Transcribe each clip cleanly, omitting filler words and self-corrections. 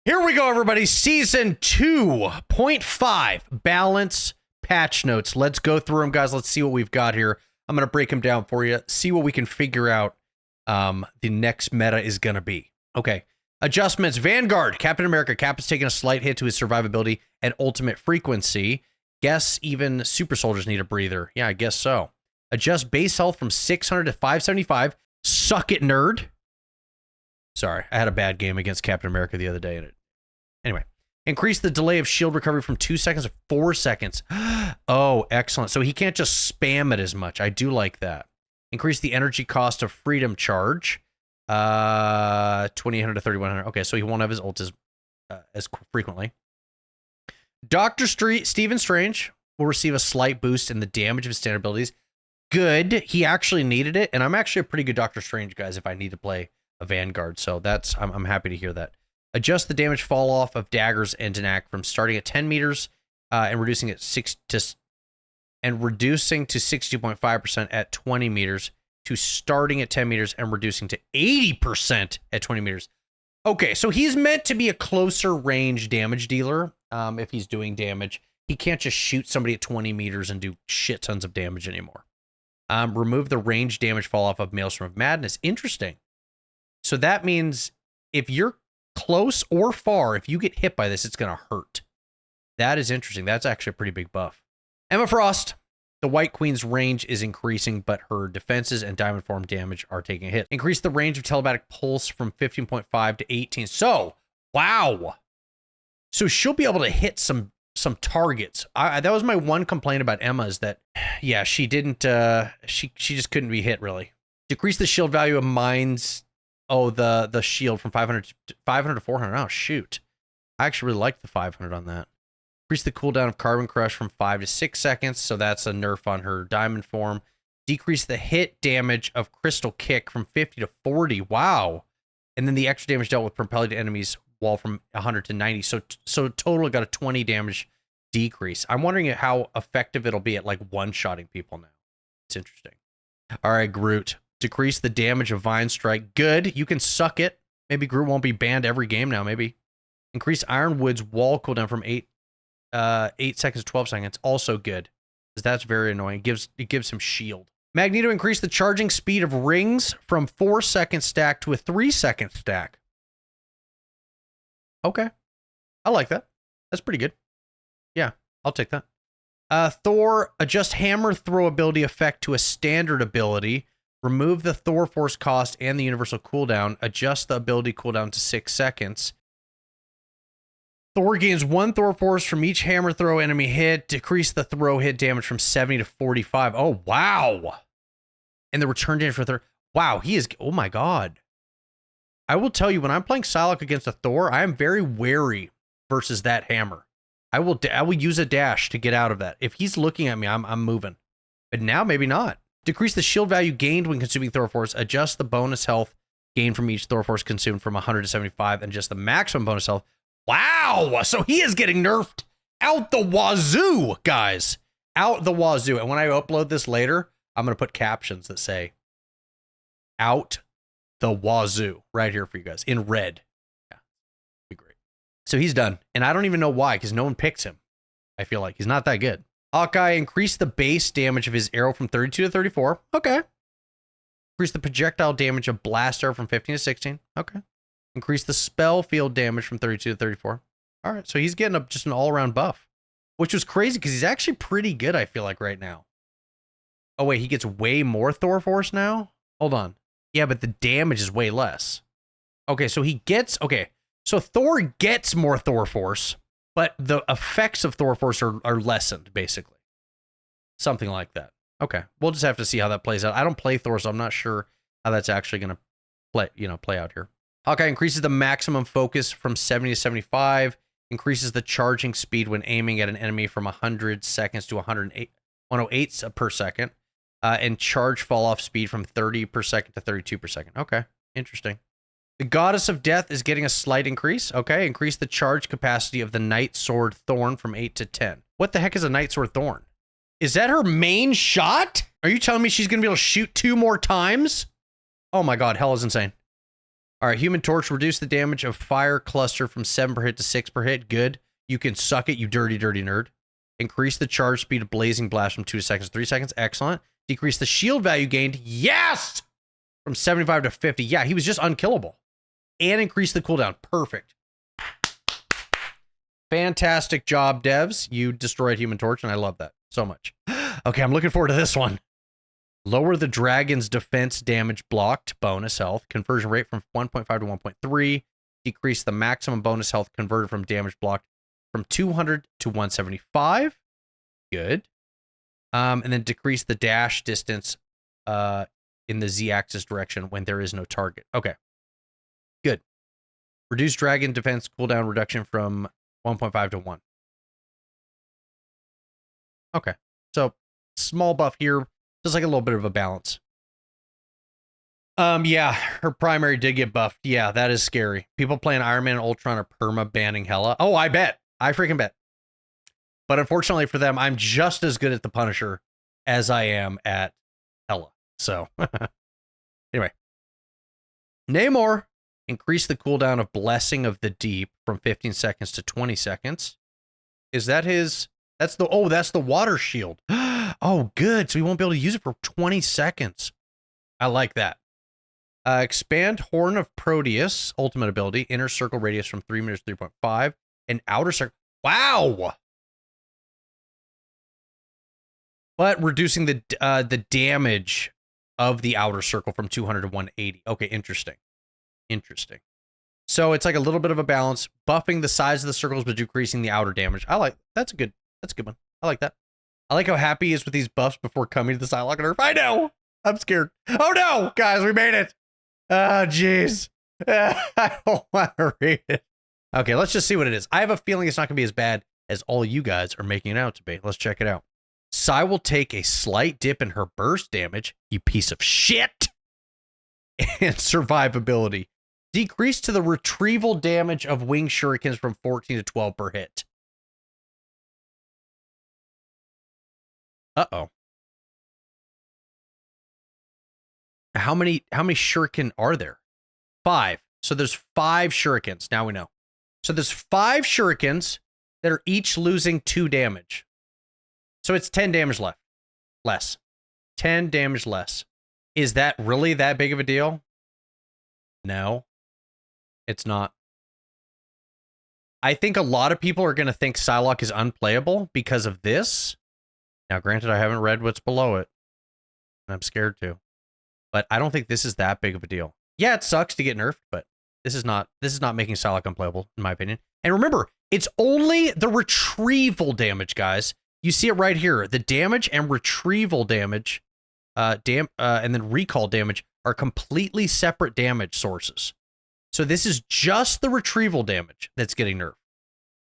Here we go, everybody. Season 2.5 balance patch notes. Let's go through them, guys. Let's see what we've got here. I'm going to break them down for you, see what we can figure out the next meta is going to be. Okay. Adjustments. Vanguard. Captain America. Cap is taking a slight hit to his survivability and ultimate frequency. Guess even super soldiers need a breather. Yeah, I guess so. Adjust base health from 600 to 575. Suck it, nerd. Sorry, I had a bad game against Captain America the other day. Anyway, increase the delay of shield recovery from 2 seconds to 4 seconds. Oh, excellent. So he can't just spam it as much. I do like that. Increase the energy cost of freedom charge. 2800 to 3100. Okay, so he won't have his ult as frequently. Stephen Strange will receive a slight boost in the damage of his standard abilities. Good. He actually needed it, and I'm actually a pretty good Doctor Strange, guys, if I need to play a Vanguard. So I'm happy to hear that. Adjust the damage fall off of daggers and Danak from starting at 10 meters and reducing it reducing to 62.5% at 20 meters to starting at 10 meters and reducing to 80% at 20 meters. Okay, so he's meant to be a closer range damage dealer. If he's doing damage, he can't just shoot somebody at 20 meters and do shit tons of damage anymore. Remove the range damage fall off of Maelstrom of Madness. Interesting. So that means if you're close or far, if you get hit by this, it's going to hurt. That is interesting. That's actually a pretty big buff. Emma Frost. The White Queen's range is increasing, but her defenses and diamond form damage are taking a hit. Increase the range of telepatic pulse from 15.5 to 18. So, wow. So she'll be able to hit some targets. That was my one complaint about Emma is that, yeah, she didn't, she just couldn't be hit, really. Decrease the shield value of mines. Oh, the shield from 500 to 400. Oh, shoot. I actually really like the 500 on that. Increase the cooldown of Carbon Crush from 5 to 6 seconds, so that's a nerf on her diamond form. Decrease the hit damage of Crystal Kick from 50 to 40. Wow. And then the extra damage dealt with propelling enemies wall from 100 to 90. So total got a 20 damage decrease. I'm wondering how effective it'll be at like one-shotting people now. It's interesting. All right, Groot. Decrease the damage of Vine Strike. Good. You can suck it. Maybe Groot won't be banned every game now, maybe. Increase Ironwood's wall cooldown from 8 seconds to 12 seconds. Also good, because that's very annoying. It gives him shield. Magneto increased the charging speed of rings from 4-second stack to a 3-second stack. Okay. I like that. That's pretty good. Yeah, I'll take that. Thor, adjust hammer throw ability effect to a standard ability. Remove the Thor force cost and the universal cooldown. Adjust the ability cooldown to 6 seconds. Thor gains 1 Thor force from each hammer throw enemy hit. Decrease the throw hit damage from 70 to 45. Oh, wow. And the return damage for Thor. Wow, he is... Oh, my God. I will tell you, when I'm playing Psylocke against a Thor, I am very wary versus that hammer. I will use a dash to get out of that. If he's looking at me, I'm moving. But now, maybe not. Decrease the shield value gained when consuming Thor Force. Adjust the bonus health gained from each Thor Force consumed from 100 to 75, and just the maximum bonus health. Wow! So he is getting nerfed out the wazoo, guys. Out the wazoo. And when I upload this later, I'm going to put captions that say, out the wazoo, right here for you guys, in red. Yeah, be great. So he's done. And I don't even know why, because no one picks him. I feel like he's not that good. Hawkeye increased the base damage of his arrow from 32 to 34. Okay. Increase the projectile damage of blast arrow from 15 to 16. Okay. Increase the spell field damage from 32 to 34. All right. So he's getting just an all-around buff, which was crazy because he's actually pretty good, I feel like, right now. Oh, wait. He gets way more Thor Force now? Hold on. Yeah, but the damage is way less. Okay. So he gets... Okay. So Thor gets more Thor Force, but the effects of Thor Force are lessened, basically. Something like that. Okay. We'll just have to see how that plays out. I don't play Thor, so I'm not sure how that's actually going to play out here. Hawkeye increases the maximum focus from 70 to 75, increases the charging speed when aiming at an enemy from 100 seconds to 108 per second, and charge fall-off speed from 30 per second to 32 per second. Okay. Interesting. The Goddess of Death is getting a slight increase. Okay, increase the charge capacity of the Night Sword Thorn from 8 to 10. What the heck is a Night Sword Thorn? Is that her main shot? Are you telling me she's going to be able to shoot 2 more times? Oh my God, Hela's insane. All right, Human Torch, reduce the damage of fire cluster from 7 per hit to 6 per hit. Good. You can suck it, you dirty, dirty nerd. Increase the charge speed of Blazing Blast from 2 seconds to 3 seconds. Excellent. Decrease the shield value gained. Yes! From 75 to 50. Yeah, he was just unkillable. And increase the cooldown. Perfect. Fantastic job, devs. You destroyed Human Torch, and I love that so much. Okay, I'm looking forward to this one. Lower the dragon's defense damage blocked bonus health conversion rate from 1.5 to 1.3. Decrease the maximum bonus health converted from damage blocked from 200 to 175. Good. And then decrease the dash distance in the Z-axis direction when there is no target. Okay. Good. Reduce dragon defense cooldown reduction from 1.5 to 1. Okay. So, small buff here. Just like a little bit of a balance. Yeah, her primary did get buffed. Yeah, that is scary. People playing Iron Man and Ultron are perma banning Hela. Oh, I bet. I freaking bet. But unfortunately for them, I'm just as good at the Punisher as I am at Hela. So, anyway. Namor, increase the cooldown of Blessing of the Deep from 15 seconds to 20 seconds. Is that his... that's the water shield. Oh, good. So we won't be able to use it for 20 seconds. I like that. Expand Horn of Proteus, ultimate ability, inner circle radius from 3 meters to 3.5, and outer circle. Wow. But reducing the damage of the outer circle from 200 to 180. Okay, interesting. Interesting. So it's like a little bit of a balance, buffing the size of the circles but decreasing the outer damage. That's a good one. I like that. I like how happy he is with these buffs before coming to the Psylocke nerf. I know. I'm scared. Oh no, guys, we made it. Oh, jeez. I don't want to read it. Okay, let's just see what it is. I have a feeling it's not going to be as bad as all you guys are making it out to be. Let's check it out. Psy will take a slight dip in her burst damage, you piece of shit, and survivability. Decrease to the retrieval damage of wing shurikens from 14 to 12 per hit. Uh-oh. How many shuriken are there? 5. So there's 5 shurikens. Now we know. So there's 5 shurikens that are each losing 2 damage. So it's 10 damage less. 10 damage less. Is that really that big of a deal? No. It's not. I think a lot of people are going to think Psylocke is unplayable because of this. Now, granted, I haven't read what's below it. And I'm scared to. But I don't think this is that big of a deal. Yeah, it sucks to get nerfed, but this is not making Psylocke unplayable, in my opinion. And remember, it's only the retrieval damage, guys. You see it right here. The damage and retrieval damage, and then recall damage are completely separate damage sources. So this is just the retrieval damage that's getting nerfed,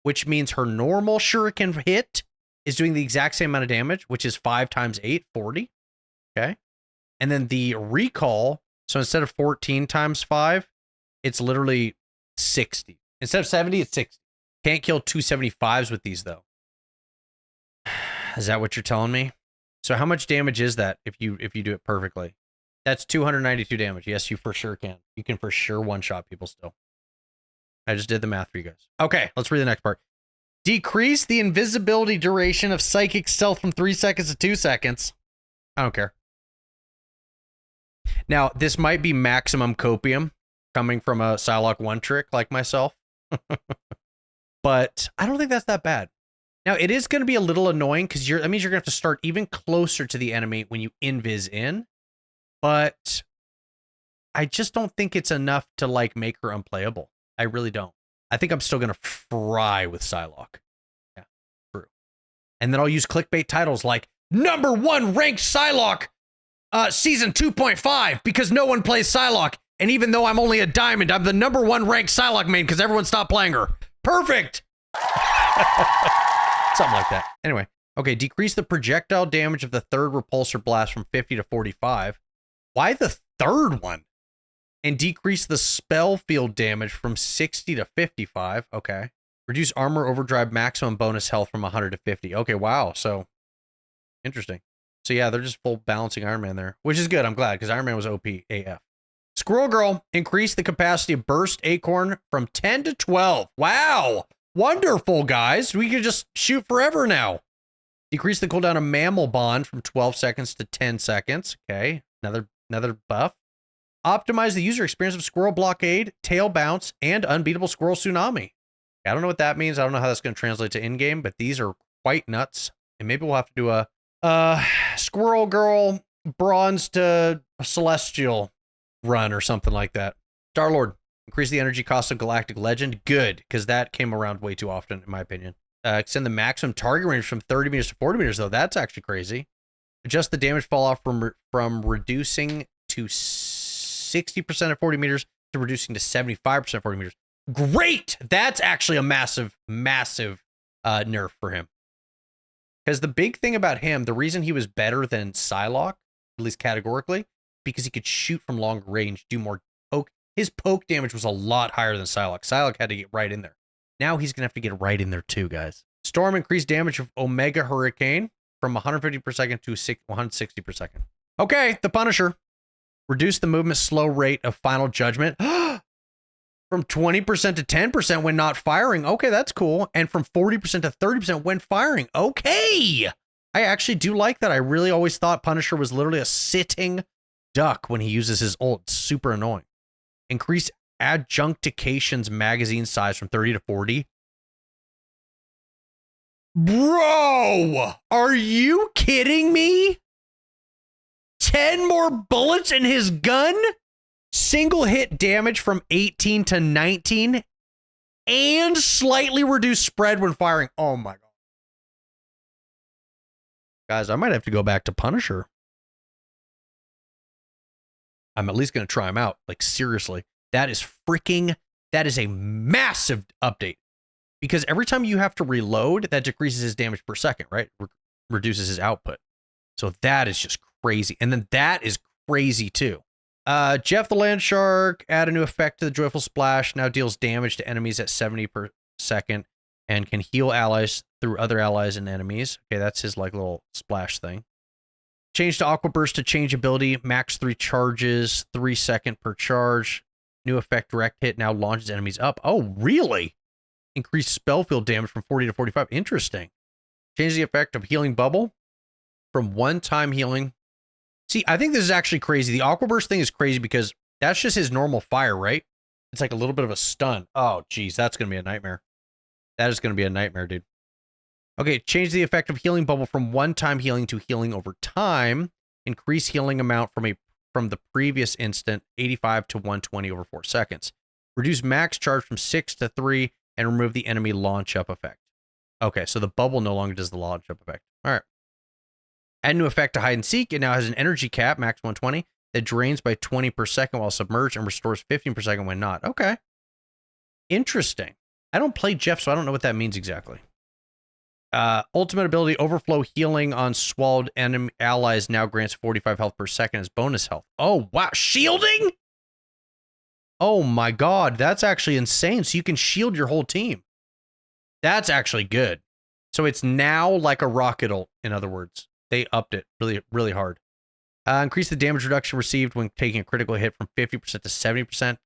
which means her normal shuriken hit is doing the exact same amount of damage, which is 5 times 8, 40. Okay. And then the recall, so instead of 14 times 5, it's literally 60. Instead of 70, it's 60. Can't kill 275s with these, though. Is that what you're telling me? So how much damage is that if you do it perfectly? That's 292 damage. Yes, you for sure can. You can for sure one-shot people still. I just did the math for you guys. Okay, let's read the next part. Decrease the invisibility duration of psychic stealth from 3 seconds to 2 seconds. I don't care. Now, this might be maximum copium coming from a Psylocke 1 trick like myself. But I don't think that's that bad. Now, it is going to be a little annoying because that means you're going to have to start even closer to the enemy when you invis in. But I just don't think it's enough to like make her unplayable. I really don't. I think I'm still going to fry with Psylocke. Yeah, true. And then I'll use clickbait titles like #1 ranked Psylocke season 2.5 because no one plays Psylocke. And even though I'm only a diamond, I'm the #1 ranked Psylocke main because everyone stopped playing her. Perfect. Something like that. Anyway. Okay, decrease the projectile damage of the 3rd repulsor blast from 50 to 45. Why the 3rd one? And decrease the spell field damage from 60 to 55. Okay. Reduce armor overdrive maximum bonus health from 100 to 50. Okay, wow. So, interesting. So yeah, they're just full balancing Iron Man there, which is good. I'm glad, because Iron Man was OP AF. Squirrel Girl, increase the capacity of burst acorn from 10 to 12. Wow. Wonderful, guys. We can just shoot forever now. Decrease the cooldown of mammal bond from 12 seconds to 10 seconds. Okay. Another buff. Optimize the user experience of Squirrel Blockade, Tail Bounce, and Unbeatable Squirrel Tsunami. I don't know what that means. I don't know how that's going to translate to in-game, but these are quite nuts. And maybe we'll have to do a Squirrel Girl Bronze to Celestial run or something like that. Star-Lord, increase the energy cost of Galactic Legend. Good, because that came around way too often, in my opinion. Extend the maximum target range from 30 meters to 40 meters, though. That's actually crazy. Adjust the damage fall off from reducing to 60% at 40 meters to reducing to 75% at 40 meters. Great! That's actually a massive, massive nerf for him. Because the big thing about him, the reason he was better than Psylocke, at least categorically, because he could shoot from longer range, do more poke. His poke damage was a lot higher than Psylocke. Psylocke had to get right in there. Now he's going to have to get right in there too, guys. Storm increased damage of Omega Hurricane from 150 per second to 160 per second. Okay, the Punisher. Reduce the movement slow rate of Final Judgment from 20% to 10% when not firing. Okay, that's cool. And from 40% to 30% when firing. Okay. I actually do like that. I really always thought Punisher was literally a sitting duck when he uses his ult. Super annoying. Increase Adjunctication's magazine size from 30 to 40. Bro, are you kidding me? 10 more bullets in his gun? Single hit damage from 18 to 19 and slightly reduced spread when firing. Oh my God. Guys, I might have to go back to Punisher. I'm at least going to try him out. Like, seriously. That is a massive update. Because every time you have to reload, that decreases his damage per second, right? Reduces his output. So that is just crazy. And then that is crazy too. Jeff the Land Shark, add a new effect to the Joyful Splash. Now deals damage to enemies at 70 per second and can heal allies through other allies and enemies. Okay, that's his like little splash thing. Change to Aqua Burst to change ability. Max 3 charges, 3 second per charge. New effect, direct hit, now launches enemies up. Oh, really? Increased spell field damage from 40 to 45. Interesting. Change the effect of Healing Bubble from one-time healing. See, I think this is actually crazy. The Aqua Burst thing is crazy because that's just his normal fire, right? It's like a little bit of a stun. Oh, geez, that's going to be a nightmare. That is going to be a nightmare, dude. Okay, change the effect of Healing Bubble from one-time healing to healing over time. Increase healing amount from the previous instant, 85 to 120 over 4 seconds. Reduce max charge from 6 to 3 and remove the enemy launch up effect. Okay, so the bubble no longer does the launch up effect. All right. Add new effect to Hide and Seek. It now has an energy cap, max 120, that drains by 20 per second while submerged and restores 15 per second when not. Okay. Interesting. I don't play Jeff, so I don't know what that means exactly. Ultimate ability, Overflow Healing on swallowed enemy allies now grants 45 health per second as bonus health. Oh, wow. Shielding? Oh my God. That's actually insane. So you can shield your whole team. That's actually good. So it's now like a rocket ult, in other words. They upped it really, really hard. Increase the damage reduction received when taking a critical hit from 50% to 70%.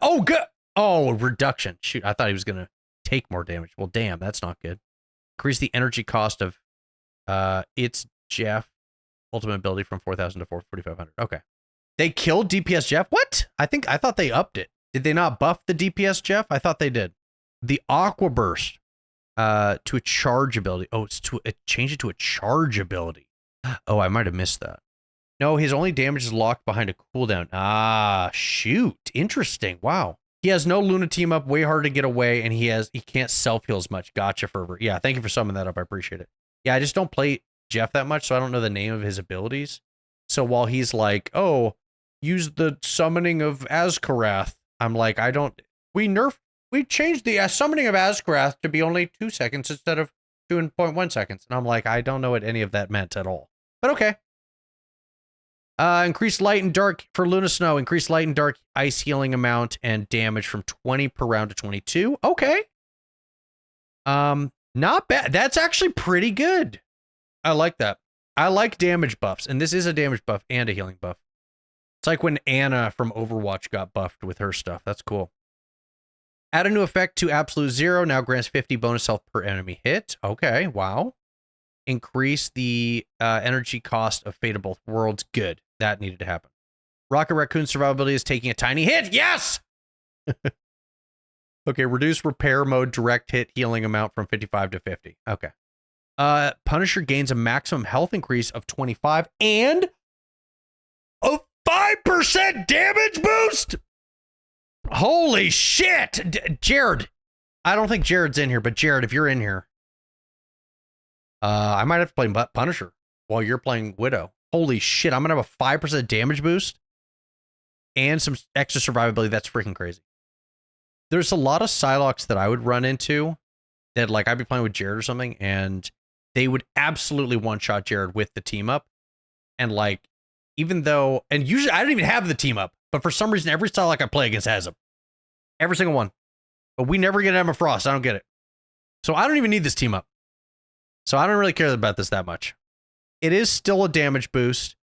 Oh, good. Oh, reduction. Shoot, I thought he was going to take more damage. Well, damn, that's not good. Increase the energy cost of its Jeff ultimate ability from 4,000 to 4,500. Okay. They killed DPS Jeff? What? I thought they upped it. Did they not buff the DPS Jeff? I thought they did. The Aqua Burst to a charge ability. Oh, it's change it to a charge ability. Oh, I might have missed that. No, his only damage is locked behind a cooldown. Ah, shoot. Interesting. Wow. He has no Luna Teamup, way hard to get away, and he can't self-heal as much. Gotcha, Fervor. Yeah, thank you for summing that up. I appreciate it. Yeah, I just don't play Jeff that much, so I don't know the name of his abilities. So while he's like, oh, use the summoning of Azkarath, I'm like, we changed the summoning of Azkarath to be only 2 seconds instead of 2.1 seconds. And I'm like, I don't know what any of that meant at all. But okay. Increase light and dark for Luna Snow. Increase light and dark ice healing amount and damage from 20 per round to 22. Okay. Not bad. That's actually pretty good. I like that. I like damage buffs, and this is a damage buff and a healing buff. It's like when Anna from Overwatch got buffed with her stuff. That's cool. Add a new effect to absolute 0. Now grants 50 bonus health per enemy hit. Okay, wow. Increase the energy cost of Fate of Both Worlds. Good. That needed to happen. Rocket Raccoon survivability is taking a tiny hit. Yes! Okay, reduce repair mode direct hit healing amount from 55 to 50. Okay. Punisher gains a maximum health increase of 25 and a 5% damage boost. Holy shit. Jared. I don't think Jared's in here, but Jared, if you're in here, I might have to play Punisher while you're playing Widow. Holy shit, I'm going to have a 5% damage boost and some extra survivability. That's freaking crazy. There's a lot of Psylocks that I would run into that, like, I'd be playing with Jared or something, and they would absolutely one-shot Jared with the team up. And, like, even though, and usually I don't even have the team up, but for some reason, every Psylocke I play against has them. Every single one. But we never get Emma Frost. I don't get it. So I don't even need this team up. So I don't really care about this that much. It is still a damage boost.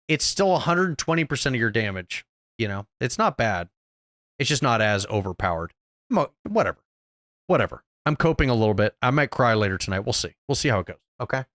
It's still 120% of your damage. You know, it's not bad. It's just not as overpowered. Whatever. I'm coping a little bit. I might cry later tonight. We'll see. We'll see how it goes. Okay.